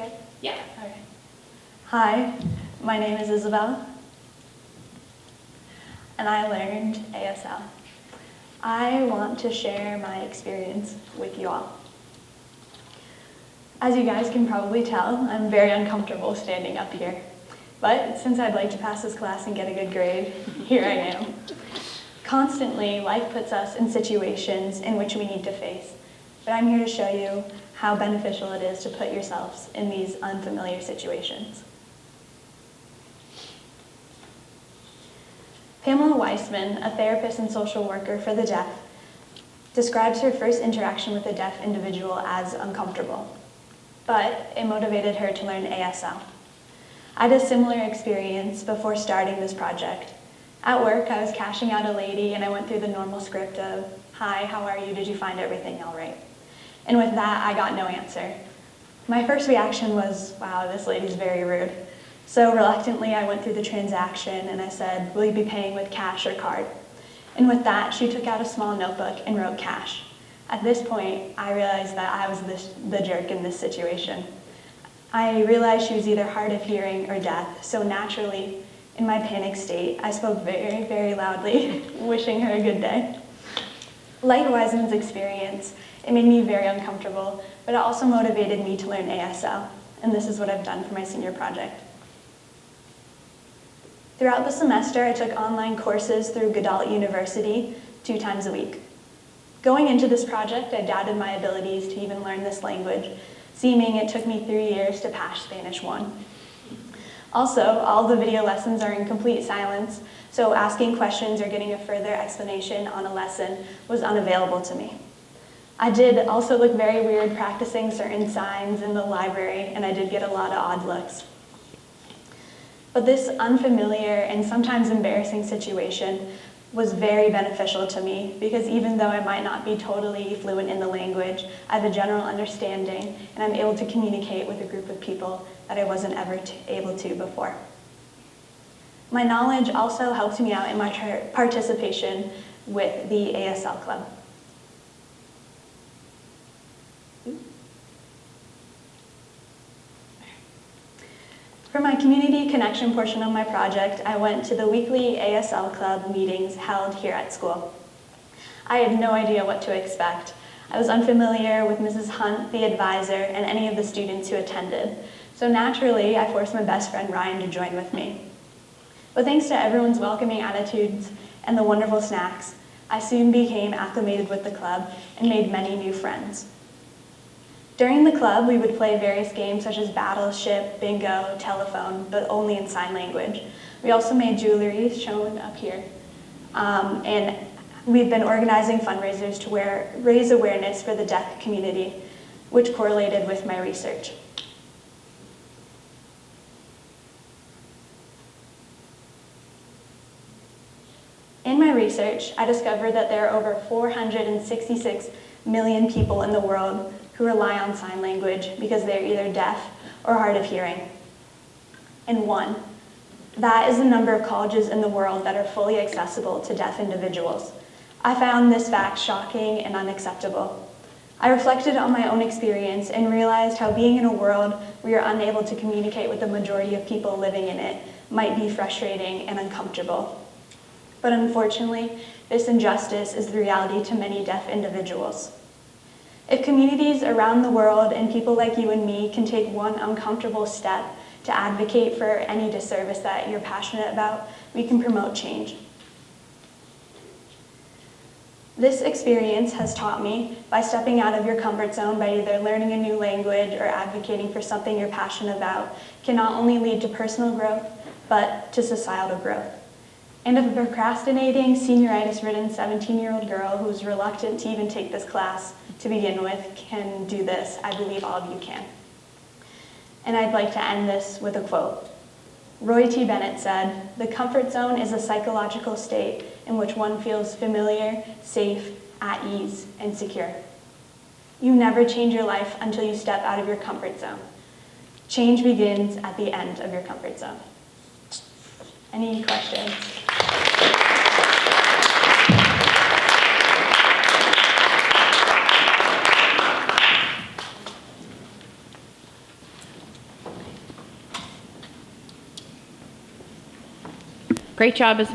good? Yeah. Okay. Hi, my name is Isabelle, and I learned ASL. I want to share my experience with you all. As you guys can probably tell, I'm very uncomfortable standing up here. But since I'd like to pass this class and get a good grade, here I am. Constantly, life puts us in situations in which we need to face. But I'm here to show you how beneficial it is to put yourselves in these unfamiliar situations. Pamela Weissman, a therapist and social worker for the deaf, describes her first interaction with a deaf individual as uncomfortable, but it motivated her to learn ASL. I had a similar experience before starting this project. At work, I was cashing out a lady and I went through the normal script of, "Hi, how are you? Did you find everything all right?" And with that, I got no answer. My first reaction was, wow, this lady's very rude. So reluctantly, I went through the transaction and I said, "Will you be paying with cash or card?" And with that, she took out a small notebook and wrote cash. At this point, I realized that I was the jerk in this situation. I realized she was either hard of hearing or deaf, so naturally, in my panic state, I spoke very, very loudly, wishing her a good day. Like Wiseman's experience, it made me very uncomfortable, but it also motivated me to learn ASL, and this is what I've done for my senior project. Throughout the semester, I took online courses through Gadalt University 2 times a week. Going into this project, I doubted my abilities to even learn this language, seeming it took me 3 years to pass Spanish 1. Also, all the video lessons are in complete silence, so asking questions or getting a further explanation on a lesson was unavailable to me. I did also look very weird practicing certain signs in the library, and I did get a lot of odd looks. But this unfamiliar and sometimes embarrassing situation was very beneficial to me because even though I might not be totally fluent in the language, I have a general understanding and I'm able to communicate with a group of people that I wasn't ever able to before. My knowledge also helped me out in my participation with the ASL Club. For my community connection portion of my project, I went to the weekly ASL Club meetings held here at school. I had no idea what to expect. I was unfamiliar with Mrs. Hunt, the advisor, and any of the students who attended. So naturally, I forced my best friend Ryan to join with me. But thanks to everyone's welcoming attitudes and the wonderful snacks, I soon became acclimated with the club and made many new friends. During the club, we would play various games such as Battleship, Bingo, Telephone, but only in sign language. We also made jewelry, shown up here, and we've been organizing fundraisers to raise awareness for the deaf community, which correlated with my research. In my research, I discovered that there are over 466 million people in the world who rely on sign language because they're either deaf or hard of hearing. And that is the number of colleges in the world that are fully accessible to deaf individuals. I found this fact shocking and unacceptable. I reflected on my own experience and realized how being in a world where you're unable to communicate with the majority of people living in it might be frustrating and uncomfortable. But unfortunately, this injustice is the reality to many deaf individuals. If communities around the world and people like you and me can take one uncomfortable step to advocate for any disservice that you're passionate about, we can promote change. This experience has taught me by stepping out of your comfort zone by either learning a new language or advocating for something you're passionate about can not only lead to personal growth, but to societal growth. And if a procrastinating, senioritis-ridden 17-year-old girl who's reluctant to even take this class to begin with can do this, I believe all of you can. And I'd like to end this with a quote. Roy T. Bennett said, "The comfort zone is a psychological state in which one feels familiar, safe, at ease, and secure. You never change your life until you step out of your comfort zone. Change begins at the end of your comfort zone." Any questions? Great job, Isabelle.